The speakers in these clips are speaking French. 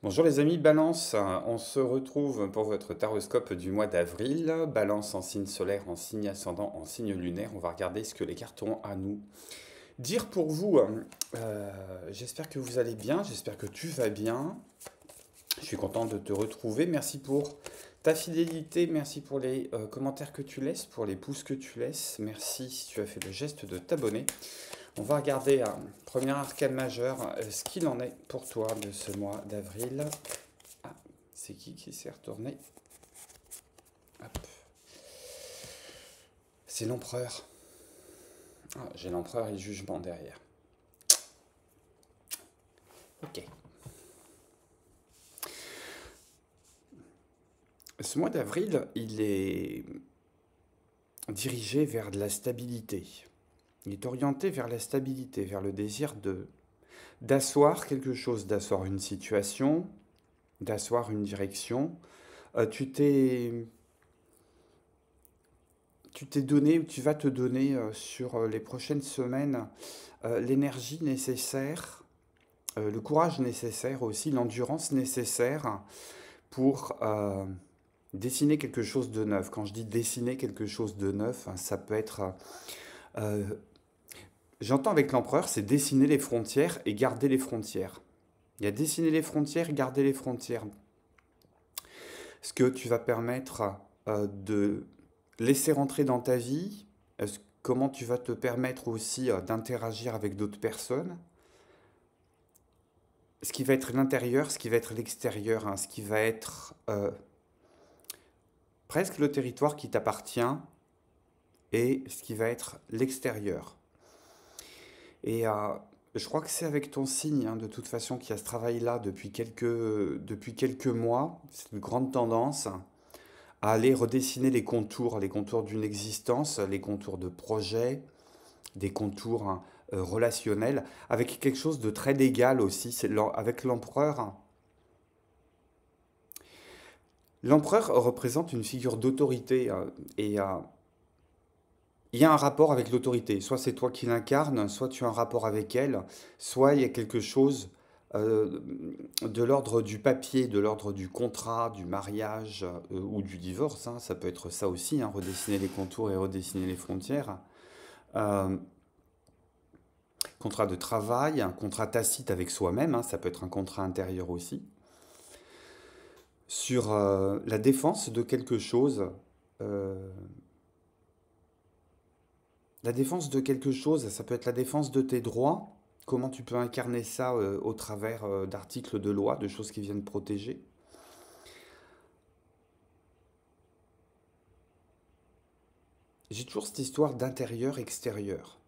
Bonjour les amis Balance, on se retrouve pour votre taroscope du mois d'avril. Balance en signe solaire, en signe ascendant, en signe lunaire. On va regarder ce que les cartes ont à nous dire pour vous. J'espère que vous allez bien, j'espère que tu vas bien. Je suis content de te retrouver. Merci pour ta fidélité, merci pour les commentaires que tu laisses, pour les pouces que tu laisses. Merci si tu as fait le geste de t'abonner. On va regarder un premier arcane majeur, ce qu'il en est pour toi de ce mois d'avril. Ah, c'est qui s'est retourné? Hop. C'est l'empereur. Ah, j'ai l'empereur et le jugement derrière. Ok. Ce mois d'avril, il est dirigé vers de la stabilité. Il est orienté vers la stabilité, vers le désir d'asseoir quelque chose, d'asseoir une situation, d'asseoir une direction. Tu t'es donné, ou tu vas te donner sur les prochaines semaines l'énergie nécessaire, le courage nécessaire aussi, l'endurance nécessaire pour dessiner quelque chose de neuf. Quand je dis dessiner quelque chose de neuf, ça peut être... euh, j'entends avec l'empereur, c'est dessiner les frontières et garder les frontières. Il y a dessiner les frontières, garder les frontières. Ce que tu vas permettre de laisser rentrer dans ta vie, comment tu vas te permettre aussi d'interagir avec d'autres personnes, ce qui va être l'intérieur, ce qui va être l'extérieur, ce qui va être presque le territoire qui t'appartient et ce qui va être l'extérieur. Et je crois que c'est avec ton signe, de toute façon, qu'il y a ce travail-là depuis quelques mois. C'est une grande tendance à aller redessiner les contours d'une existence, les contours de projets, des contours relationnels, avec quelque chose de très légal aussi. Avec l'empereur. L'empereur représente une figure d'autorité et il y a un rapport avec l'autorité. Soit c'est toi qui l'incarnes, soit tu as un rapport avec elle, soit il y a quelque chose euh, de l'ordre du papier, de l'ordre du contrat, du mariage ou du divorce. Ça peut être ça aussi, redessiner les contours et redessiner les frontières. Euh, Contrat de travail, un contrat tacite avec soi-même, ça peut être un contrat intérieur aussi. Sur la défense de quelque chose. euh, La défense de quelque chose, ça peut être la défense de tes droits. Comment tu peux incarner ça au travers d'articles de loi, de choses qui viennent protéger. J'ai toujours cette histoire d'intérieur-extérieur.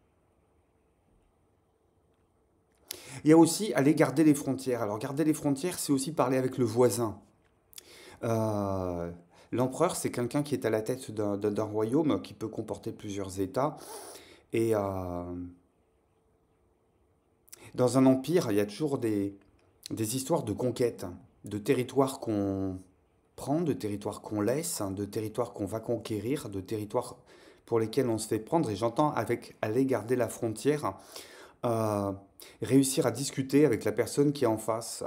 Il y a aussi aller garder les frontières. Alors garder les frontières, c'est aussi parler avec le voisin. Euh, L'empereur, c'est quelqu'un qui est à la tête d'un royaume qui peut comporter plusieurs États. Et dans un empire, il y a toujours des histoires de conquête, de territoires qu'on prend, de territoires qu'on laisse, de territoires qu'on va conquérir, de territoires pour lesquels on se fait prendre. Et j'entends avec aller garder la frontière, euh, réussir à discuter avec la personne qui est en face,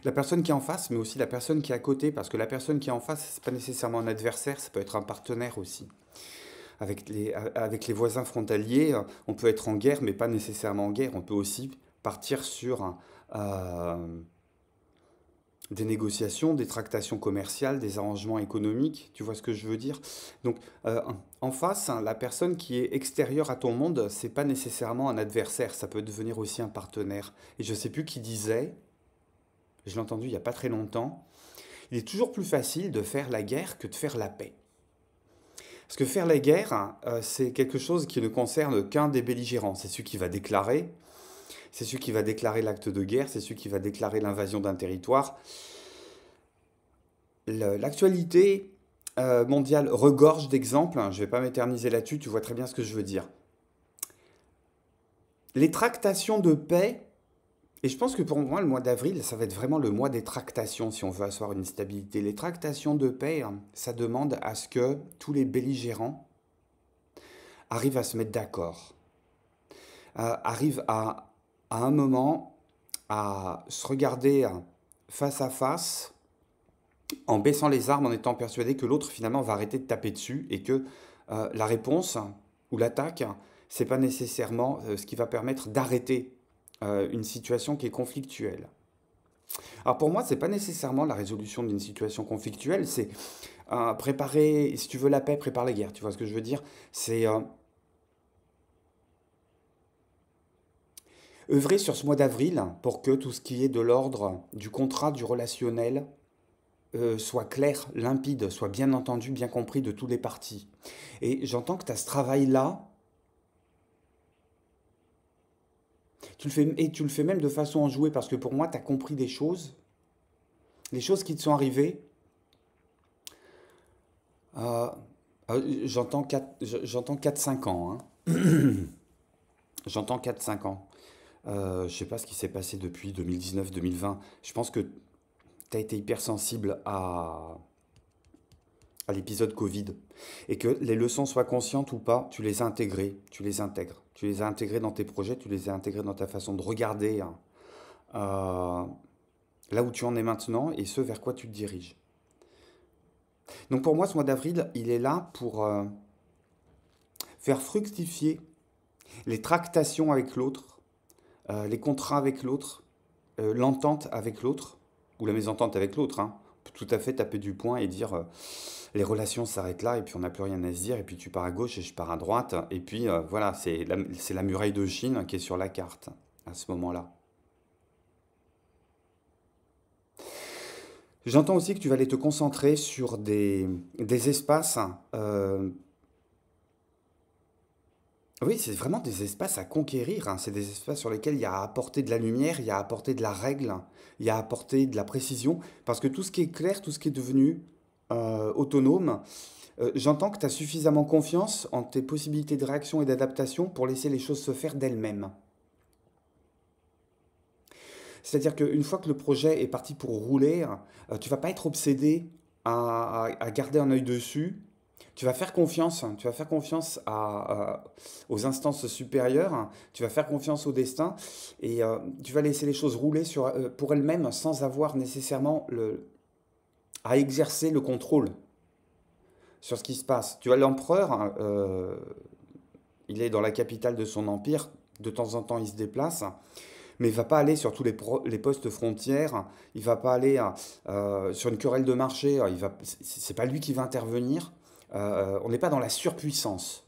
la personne qui est en face, mais aussi la personne qui est à côté, parce que la personne qui est en face, c'est pas nécessairement un adversaire, ça peut être un partenaire aussi. Avec les voisins frontaliers, on peut être en guerre, mais pas nécessairement en guerre. On peut aussi partir sur euh, des négociations, des tractations commerciales, des arrangements économiques. Tu vois ce que je veux dire? Donc, en face, la personne qui est extérieure à ton monde, c'est pas nécessairement un adversaire. Ça peut devenir aussi un partenaire. Et je sais plus qui disait, je l'ai entendu il y a pas très longtemps, il est toujours plus facile de faire la guerre que de faire la paix. Parce que faire la guerre, c'est quelque chose qui ne concerne qu'un des belligérants. C'est celui qui va déclarer, c'est celui qui va déclarer l'acte de guerre, c'est celui qui va déclarer l'invasion d'un territoire. L'actualité mondiale regorge d'exemples. Je ne vais pas m'éterniser là-dessus, tu vois très bien ce que je veux dire. Les tractations de paix, et je pense que pour moi, le mois d'avril, ça va être vraiment le mois des tractations si on veut asseoir une stabilité. Les tractations de paix, ça demande à ce que tous les belligérants arrivent à se mettre d'accord, arrivent à un moment à se regarder face à face, en baissant les armes, en étant persuadé que l'autre finalement va arrêter de taper dessus et que la réponse ou l'attaque, c'est pas nécessairement ce qui va permettre d'arrêter une situation qui est conflictuelle. Alors pour moi, c'est pas nécessairement la résolution d'une situation conflictuelle, c'est préparer, si tu veux la paix, prépare la guerre. Tu vois ce que je veux dire? C'est œuvrer sur ce mois d'avril pour que tout ce qui est de l'ordre du contrat, du relationnel, soit clair, limpide, soit bien entendu, bien compris de tous les parties. Et j'entends que tu as ce travail-là, et tu le fais même de façon enjouée, parce que pour moi, tu as compris des choses, les choses qui te sont arrivées. euh, j'entends 4-5 ans. Hein. J'entends 4-5 ans. Je ne sais pas ce qui s'est passé depuis 2019-2020. Je pense que tu as été hypersensible à l'épisode Covid. Et que les leçons soient conscientes ou pas, tu les as intégrées, tu les intègres. Tu les as intégrées dans tes projets, tu les as intégrées dans ta façon de regarder hein, euh, là où tu en es maintenant et ce vers quoi tu te diriges. Donc pour moi, ce mois d'avril, il est là pour faire fructifier les tractations avec l'autre, les contrats avec l'autre, l'entente avec l'autre, ou la mésentente avec l'autre. Hein. Tout à fait taper du poing et dire les relations s'arrêtent là et puis on n'a plus rien à se dire et puis tu pars à gauche et je pars à droite et puis voilà, c'est la muraille de Chine qui est sur la carte à ce moment-là. J'entends aussi que tu vas aller te concentrer sur des espaces. Oui, c'est vraiment des espaces à conquérir. Hein. C'est des espaces sur lesquels il y a à apporter de la lumière, il y a à apporter de la règle, il y a à apporter de la précision. Parce que tout ce qui est clair, tout ce qui est devenu autonome, j'entends que tu as suffisamment confiance en tes possibilités de réaction et d'adaptation pour laisser les choses se faire d'elles-mêmes. C'est-à-dire qu'une fois que le projet est parti pour rouler, tu vas pas être obsédé à garder un œil dessus. Tu vas faire confiance aux instances supérieures, tu vas faire confiance au destin et tu vas laisser les choses rouler pour elles-mêmes sans avoir nécessairement à exercer le contrôle sur ce qui se passe. Tu vois, l'empereur, hein, il est dans la capitale de son empire, de temps en temps il se déplace, mais il va pas aller sur tous les postes frontières, il va pas aller sur une querelle de marché, c'est pas lui qui va intervenir. On n'est pas dans la surpuissance.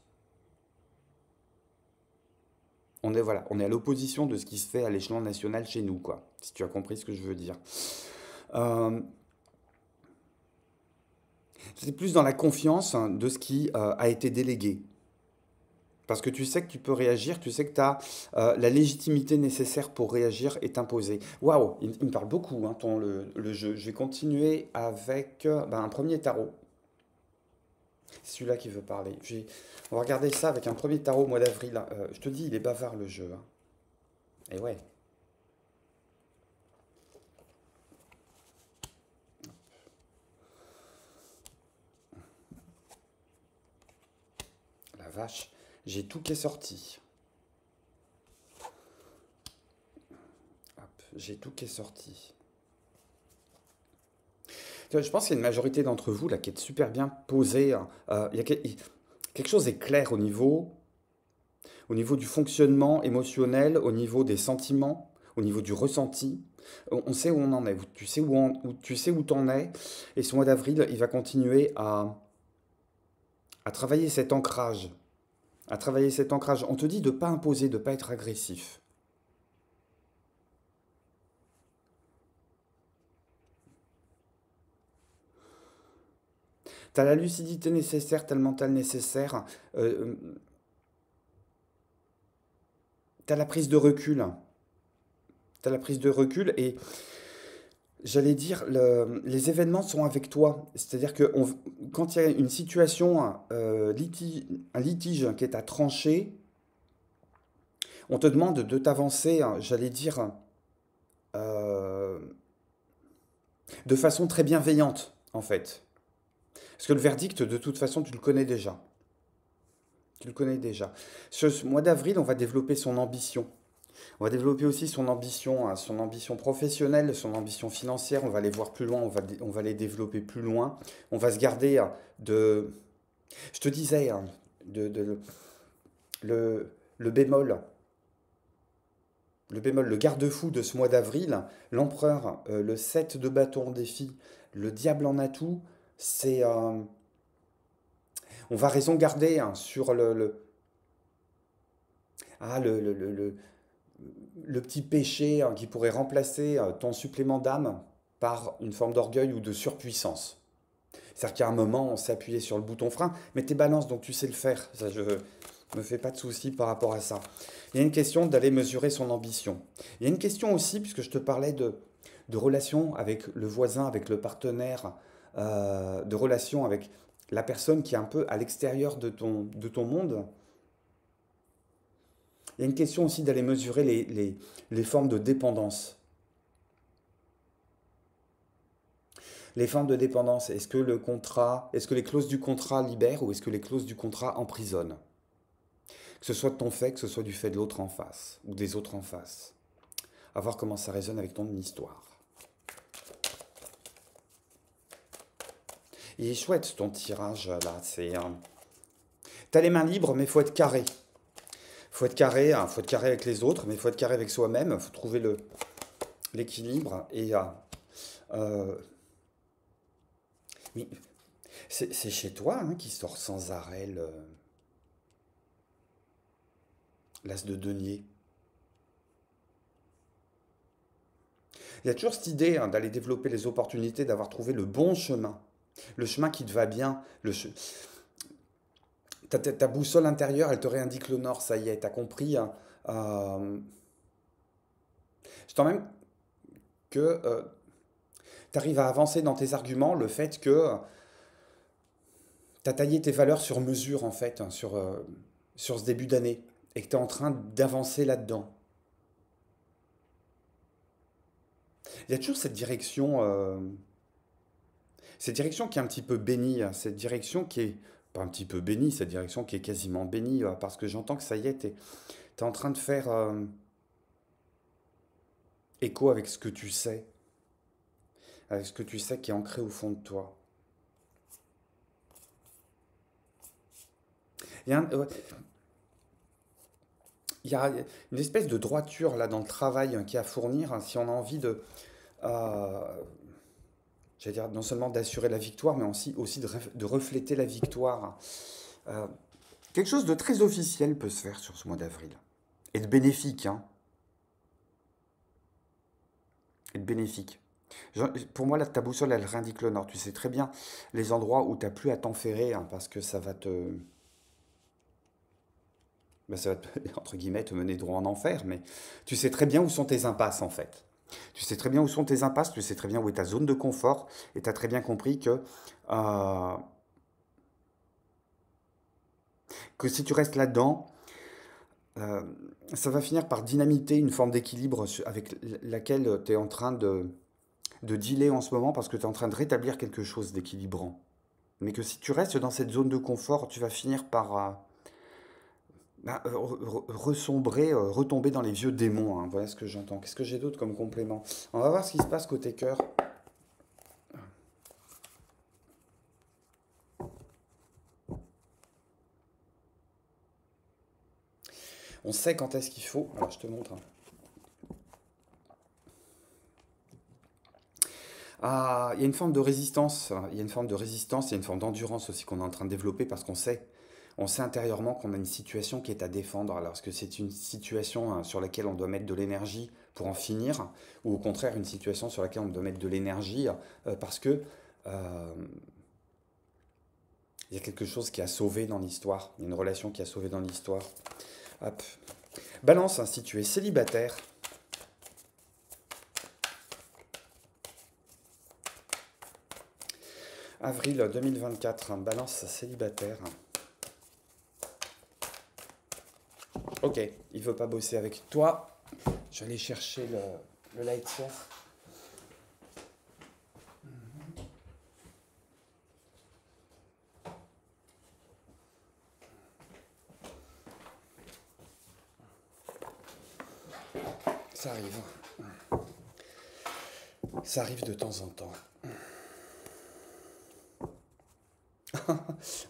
Voilà, on est à l'opposition de ce qui se fait à l'échelon national chez nous, quoi. Si tu as compris ce que je veux dire. Euh, c'est plus dans la confiance hein, de ce qui a été délégué. Parce que tu sais que tu peux réagir, tu sais que la légitimité nécessaire pour réagir est imposée. Waouh, il me parle beaucoup, hein, le jeu. Je vais continuer avec un premier tarot. C'est celui-là qui veut parler. On va regarder ça avec un premier tarot au mois d'avril. Je te dis, il est bavard le jeu. Hein. Et ouais. La vache, j'ai tout qui est sorti. Hop, j'ai tout qui est sorti. Je pense qu'il y a une majorité d'entre vous là qui est super bien posée. Hein. Quelque chose est clair au niveau du fonctionnement émotionnel, au niveau des sentiments, au niveau du ressenti. On sait où on en est. Tu sais tu sais où t'en es. Et ce mois d'avril, il va continuer à travailler cet ancrage. À travailler cet ancrage. On te dit de ne pas imposer, de ne pas être agressif. Tu as la lucidité nécessaire, tu as le mental nécessaire, tu as la prise de recul. Tu as la prise de recul et j'allais dire, les événements sont avec toi. C'est-à-dire que quand il y a une situation, un litige qui est à trancher, on te demande de t'avancer, hein, j'allais dire, euh, de façon très bienveillante, en fait. Parce que le verdict, de toute façon, tu le connais déjà. Tu le connais déjà. Ce mois d'avril, on va développer son ambition. On va développer aussi son ambition, hein, son ambition professionnelle, son ambition financière. On va aller voir plus loin, on va les développer plus loin. On va se garder de... Je te disais, hein, de, le bémol, le garde-fou de ce mois d'avril, l'empereur, le 7 de bâton en défi, le diable en atout, c'est... on va raison garder hein, sur ah, le petit péché hein, qui pourrait remplacer ton supplément d'âme par une forme d'orgueil ou de surpuissance. C'est-à-dire qu'à un moment, on s'est appuyé sur le bouton frein, mais t'es balance, donc tu sais le faire. Ça, je me fais pas de soucis par rapport à ça. Il y a une question d'aller mesurer son ambition. Il y a une question aussi, puisque je te parlais de relation avec le voisin, avec le partenaire, de relation avec la personne qui est un peu à l'extérieur de ton monde. Il y a une question aussi d'aller mesurer les formes de dépendance. Les formes de dépendance, est-ce que le contrat, est-ce que les clauses du contrat libèrent ou est-ce que les clauses du contrat emprisonnent? Que ce soit de ton fait, que ce soit du fait de l'autre en face ou des autres en face. À voir comment ça résonne avec ton histoire. Il est chouette ton tirage là, c'est... T'as les mains libres mais il faut être carré. Faut être carré, hein, faut être carré avec les autres, mais il faut être carré avec soi-même, il faut trouver l'équilibre. Et euh, mais c'est chez toi hein, qui sort sans arrêt l'as de denier. Il y a toujours cette idée hein, d'aller développer les opportunités, d'avoir trouvé le bon chemin. Le chemin qui te va bien. Ta boussole intérieure, elle te réindique le nord, ça y est, t'as compris. Hein. Je t'en même que tu arrives à avancer dans tes arguments le fait que tu as taillé tes valeurs sur mesure, en fait, hein, sur ce début d'année, et que tu es en train d'avancer là-dedans. Il y a toujours cette direction qui est un petit peu bénie, hein, cette direction qui est, pas un petit peu bénie, cette direction qui est quasiment bénie, parce que j'entends que ça y est, tu es, en train de faire écho avec ce que tu sais qui est ancré au fond de toi. Il y a, ouais, il y a une espèce de droiture là dans le travail hein, qui est à fournir, hein, si on a envie euh, j'allais dire, non seulement d'assurer la victoire, mais aussi de refléter la victoire. Euh, quelque chose de très officiel peut se faire sur ce mois d'avril. Et de bénéfique, hein. Et de bénéfique. Pour moi, là, ta boussole, elle indique le nord. Tu sais très bien les endroits où tu n'as plus à t'enferrer, hein, parce que ça va entre guillemets, te mener droit en enfer, mais tu sais très bien où sont tes impasses, en fait. Tu sais très bien où sont tes impasses, tu sais très bien où est ta zone de confort, et tu as très bien compris euh, que si tu restes là-dedans, euh, ça va finir par dynamiter une forme d'équilibre avec laquelle tu es en train de dealer en ce moment, parce que tu es en train de rétablir quelque chose d'équilibrant. Mais que si tu restes dans cette zone de confort, tu vas finir par ressombrer, retomber dans les vieux démons. Hein. Voilà ce que j'entends. Qu'est-ce que j'ai d'autre comme complément? On va voir ce qui se passe côté cœur. On sait quand est-ce qu'il faut. Alors je te montre. Hein. Ah, il y a une forme de résistance. Il y a une forme de résistance, il y a une forme d'endurance aussi qu'on est en train de développer parce qu'on sait. On sait intérieurement qu'on a une situation qui est à défendre. Alors, est-ce que c'est une situation hein, sur laquelle on doit mettre de l'énergie pour en finir, ou au contraire une situation sur laquelle on doit mettre de l'énergie parce que il y a quelque chose qui a sauvé dans l'histoire, il y a une relation qui a sauvé dans l'histoire. Hop. Balance, hein, si tu es célibataire, avril 2024, hein, balance célibataire. Ok, il veut pas bosser avec toi. Je vais aller chercher le light source. Ça arrive. Ça arrive de temps en temps.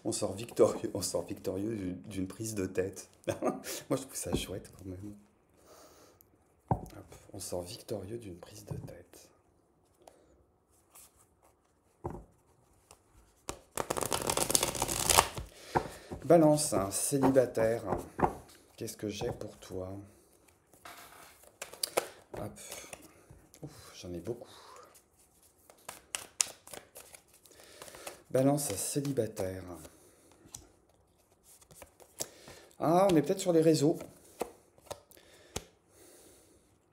On sort victorieux d'une prise de tête. Moi, je trouve ça chouette quand même. Hop, on sort victorieux d'une prise de tête. Balance, hein, célibataire. Qu'est-ce que j'ai pour toi? Hop. Ouf, j'en ai beaucoup. Balance, célibataire. Ah, on est peut-être sur les réseaux.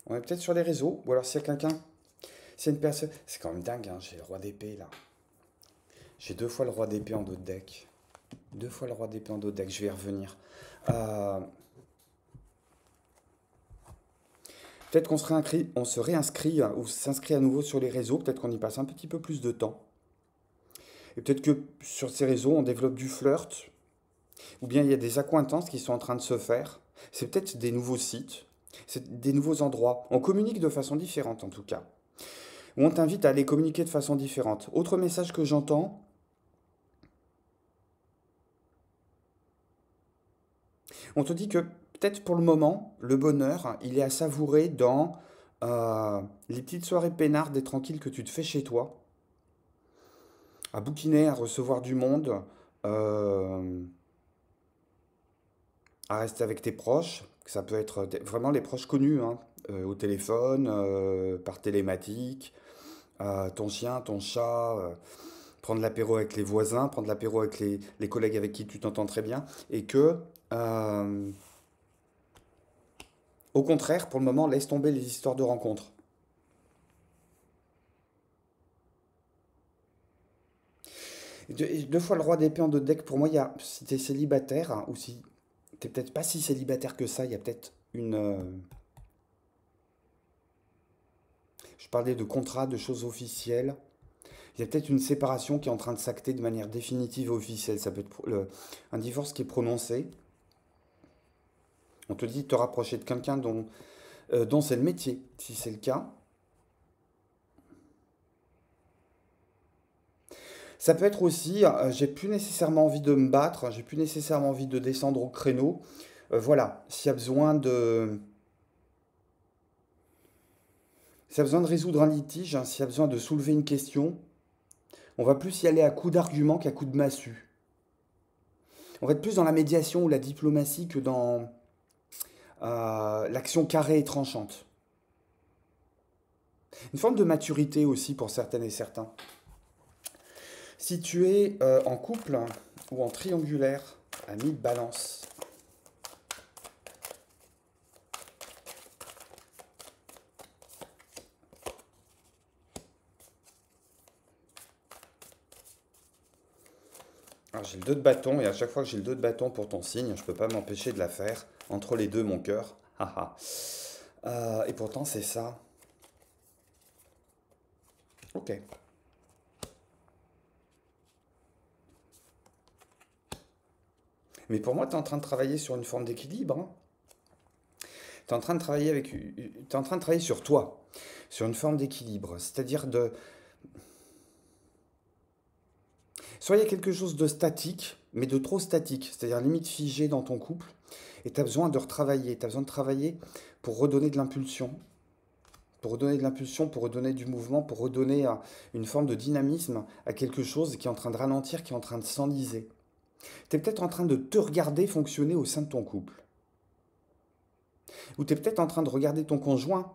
On est peut-être sur les réseaux. Ou alors s'il y a quelqu'un, s'il y a une personne... C'est quand même dingue, hein, j'ai le roi d'épée là. J'ai 2 fois le roi d'épée en dos de deck. 2 fois le roi d'épée en dos de deck, je vais y revenir. Euh, Peut-être on se réinscrit ou s'inscrit à nouveau sur les réseaux. Peut-être qu'on y passe un petit peu plus de temps. Et peut-être que sur ces réseaux, on développe du flirt. Ou bien il y a des accointances qui sont en train de se faire. C'est peut-être des nouveaux sites. C'est des nouveaux endroits. On communique de façon différente en tout cas. Ou on t'invite à aller communiquer de façon différente. Autre message que j'entends, on te dit que peut-être pour le moment, le bonheur, il est à savourer dans les petites soirées peinardes et tranquilles que tu te fais chez toi, à bouquiner, à recevoir du monde, euh, à rester avec tes proches. Ça peut être vraiment les proches connus, hein, au téléphone, par télématique, ton chien, ton chat, prendre l'apéro avec les voisins, prendre l'apéro avec les collègues avec qui tu t'entends très bien, et que, euh, au contraire, pour le moment, laisse tomber les histoires de rencontres. 2 fois le roi d'épée en deux deck, pour moi, il y a, si t'es célibataire, hein, ou si t'es peut-être pas si célibataire que ça, il y a peut-être une... je parlais de contrat, de choses officielles. Il y a peut-être une séparation qui est en train de s'acter de manière définitive et officielle. Ça peut être un divorce qui est prononcé. On te dit de te rapprocher de quelqu'un dont c'est le métier. Si c'est le cas, ça peut être aussi, j'ai plus nécessairement envie de me battre, j'ai plus nécessairement envie de descendre au créneau. Voilà, s'il y a besoin de résoudre un litige, hein, s'il y a besoin de soulever une question, on va plus y aller à coup d'argument qu'à coup de massue. On va être plus dans la médiation ou la diplomatie que dans l'action carrée et tranchante. Une forme de maturité aussi pour certaines et certains. Si tu es en couple ou en triangulaire, ami de balance. Alors j'ai le 2 de bâton et à chaque fois que j'ai le 2 de bâton pour ton signe, je peux pas m'empêcher de la faire. Entre les deux, mon cœur. Haha. Et pourtant c'est ça. Ok. Mais pour moi, tu es en train de travailler sur une forme d'équilibre, hein. Tu es en train de travailler t'es en train de travailler sur toi, sur une forme d'équilibre. C'est-à-dire soit il y a quelque chose de statique, mais de trop statique, c'est-à-dire limite figé dans ton couple, et tu as besoin de retravailler. Tu as besoin de travailler pour redonner de l'impulsion, pour redonner du mouvement, pour redonner une forme de dynamisme à quelque chose qui est en train de ralentir, qui est en train de s'enliser. Tu es peut-être en train de te regarder fonctionner au sein de ton couple. Ou tu es peut-être en train de regarder ton conjoint,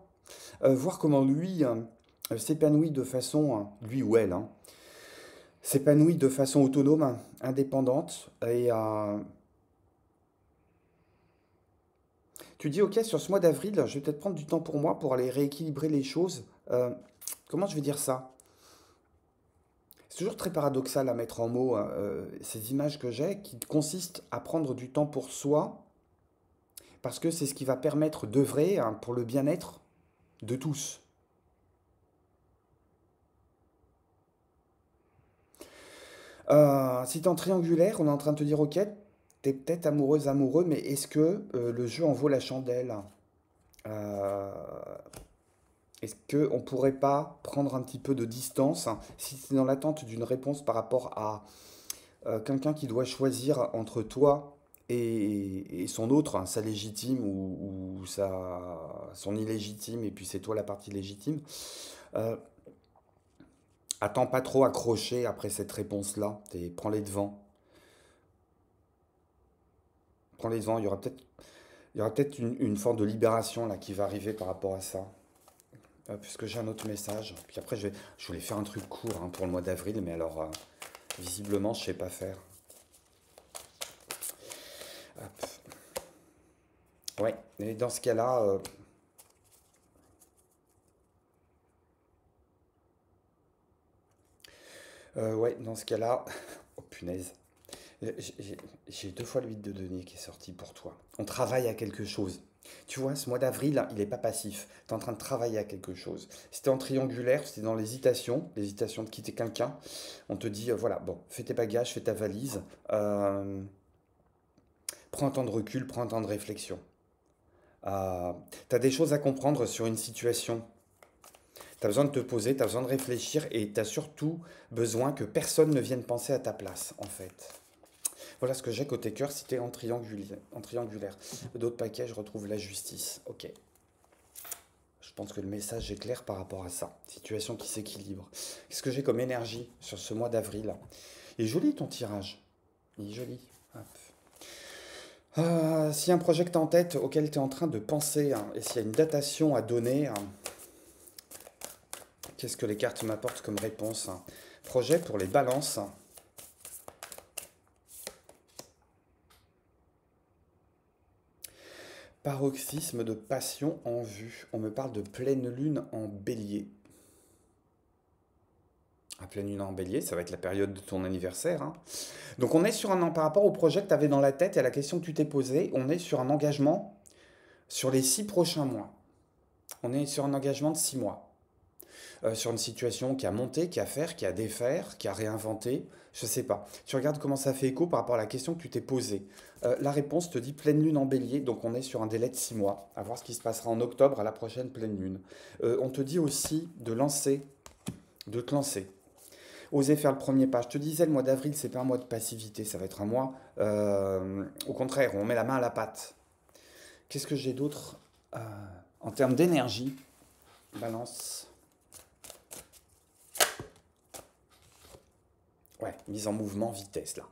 voir comment lui s'épanouit de façon, lui ou elle, hein, s'épanouit de façon autonome, indépendante, et tu dis, ok, sur ce mois d'avril, je vais peut-être prendre du temps pour moi pour aller rééquilibrer les choses. Comment je vais dire ça? C'est toujours très paradoxal à mettre en mots ces images que j'ai qui consistent à prendre du temps pour soi parce que c'est ce qui va permettre d'œuvrer hein, pour le bien-être de tous. Si tu es en triangulaire, on est en train de te dire, ok, tu es peut-être amoureuse, amoureux, mais est-ce que le jeu en vaut la chandelle? Euh, Est-ce qu'on ne pourrait pas prendre un petit peu de distance si c'est dans l'attente d'une réponse par rapport à quelqu'un qui doit choisir entre toi et son autre, hein, sa légitime ou son illégitime, et puis c'est toi la partie légitime. Euh, Attends pas trop accroché après cette réponse-là. Prends les devants. Prends les devants. Il y aura peut-être une forme de libération là qui va arriver par rapport à ça. Puisque j'ai un autre message. Puis après, je voulais faire un truc court hein, pour le mois d'avril, mais alors, visiblement, je sais pas faire. Hop. Ouais, et dans ce cas-là, ouais, dans ce cas-là, oh punaise, j'ai deux fois l'huile de denier qui est sortie pour toi. On travaille à quelque chose. Tu vois, ce mois d'avril, il n'est pas passif. Tu es en train de travailler à quelque chose. Si tu es en triangulaire, si tu es dans l'hésitation de quitter quelqu'un, on te dit, voilà, bon, fais tes bagages, fais ta valise, euh, prends un temps de recul, prends un temps de réflexion. Tu as des choses à comprendre sur une situation. Tu as besoin de te poser, tu as besoin de réfléchir et tu as surtout besoin que personne ne vienne penser à ta place, en fait. Voilà ce que j'ai côté cœur si tu es en triangulaire. D'autres paquets, je retrouve la justice. Ok. Je pense que le message est clair par rapport à ça. Situation qui s'équilibre. Qu'est-ce que j'ai comme énergie sur ce mois d'avril? Il est joli ton tirage. Il est joli. Hop. S'il y a un projet que tu as en tête auquel tu es en train de penser, hein, et s'il y a une datation à donner, hein, qu'est-ce que les cartes m'apportent comme réponse, hein? Projet pour les balances. Paroxysme de passion en vue. On me parle de pleine lune en bélier. À pleine lune en bélier, ça va être la période de ton anniversaire, hein. Donc on est sur par rapport au projet que tu avais dans la tête et à la question que tu t'es posée, on est sur un engagement sur les 6 prochains mois. On est sur un engagement de 6 mois. Sur une situation qui a monté, qui a à faire, qui a à défaire, qui a réinventé, je sais pas. Tu regardes comment ça fait écho par rapport à la question que tu t'es posée. La réponse te dit pleine lune en bélier, donc on est sur un délai de 6 mois. À voir ce qui se passera en octobre à la prochaine pleine lune. On te dit aussi de te lancer. Oser faire le premier pas. Je te disais, le mois d'avril, c'est pas un mois de passivité, ça va être un mois, au contraire, où on met la main à la pâte. Qu'est-ce que j'ai d'autre en termes d'énergie? Balance. Ouais, mise en mouvement, vitesse là.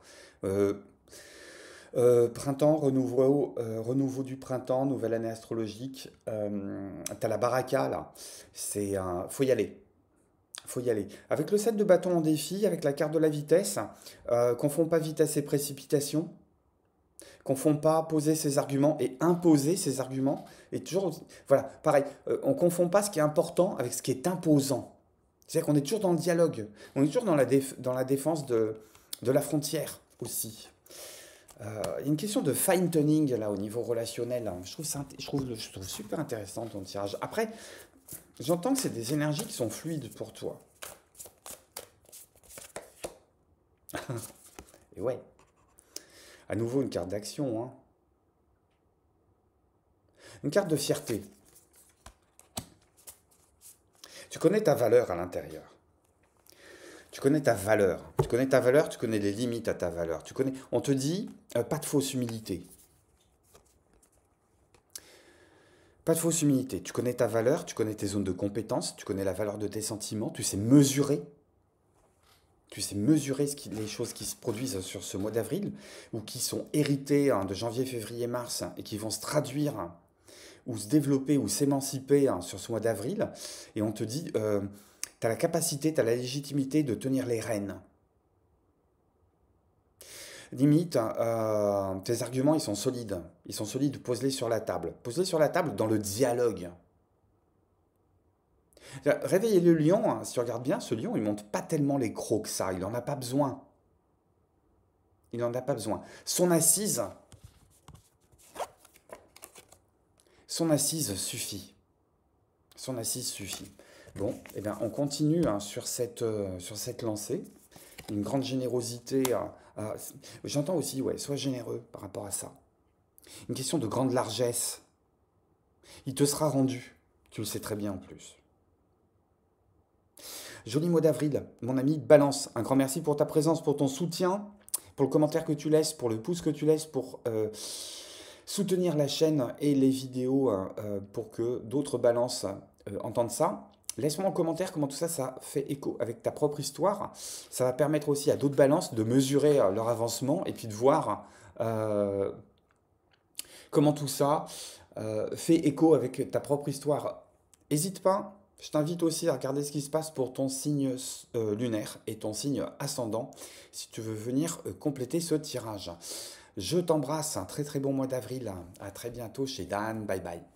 Euh, Printemps, renouveau du printemps, nouvelle année astrologique. T'as la baraka là. Faut y aller. Faut y aller. Avec le 7 de bâton en défi, avec la carte de la vitesse, confond pas vitesse et précipitation. Confond pas poser ses arguments et imposer ses arguments. Et toujours, voilà, pareil, on confond pas ce qui est important avec ce qui est imposant. C'est-à-dire qu'on est toujours dans le dialogue. On est toujours dans la défense de la frontière aussi. Il y a une question de fine-tuning là au niveau relationnel, hein. Je trouve super intéressant ton tirage. Après, j'entends que c'est des énergies qui sont fluides pour toi. Et ouais, à nouveau une carte d'action, hein. Une carte de fierté. Tu connais ta valeur à l'intérieur. Tu connais ta valeur. Tu connais ta valeur, tu connais les limites à ta valeur. On te dit, pas de fausse humilité. Pas de fausse humilité. Tu connais ta valeur, tu connais tes zones de compétence, tu connais la valeur de tes sentiments, tu sais mesurer. Tu sais mesurer les choses qui se produisent sur ce mois d'avril ou qui sont héritées hein, de janvier, février, mars et qui vont se traduire hein, ou se développer ou s'émanciper hein, sur ce mois d'avril. Et on te dit, tu as la capacité, tu as la légitimité de tenir les rênes. Limite, tes arguments, ils sont solides. Ils sont solides, pose-les sur la table. Pose-les sur la table dans le dialogue. Réveiller le lion, hein, si tu regardes bien, ce lion, il monte pas tellement les crocs que ça. Il n'en a pas besoin. Il n'en a pas besoin. Son assise suffit. Son assise suffit. Bon, eh bien, on continue hein, sur cette lancée. Une grande générosité. J'entends aussi, ouais, sois généreux par rapport à ça. Une question de grande largesse. Il te sera rendu. Tu le sais très bien en plus. Joli mot d'avril, mon ami Balance. Un grand merci pour ta présence, pour ton soutien, pour le commentaire que tu laisses, pour le pouce que tu laisses, pour soutenir la chaîne et les vidéos pour que d'autres balances entendent ça. Laisse-moi en commentaire comment tout ça, ça fait écho avec ta propre histoire. Ça va permettre aussi à d'autres balances de mesurer leur avancement et puis de voir comment tout ça fait écho avec ta propre histoire. N'hésite pas, je t'invite aussi à regarder ce qui se passe pour ton signe lunaire et ton signe ascendant si tu veux venir compléter ce tirage. Je t'embrasse, un très très bon mois d'avril. À très bientôt chez Dan. Bye bye.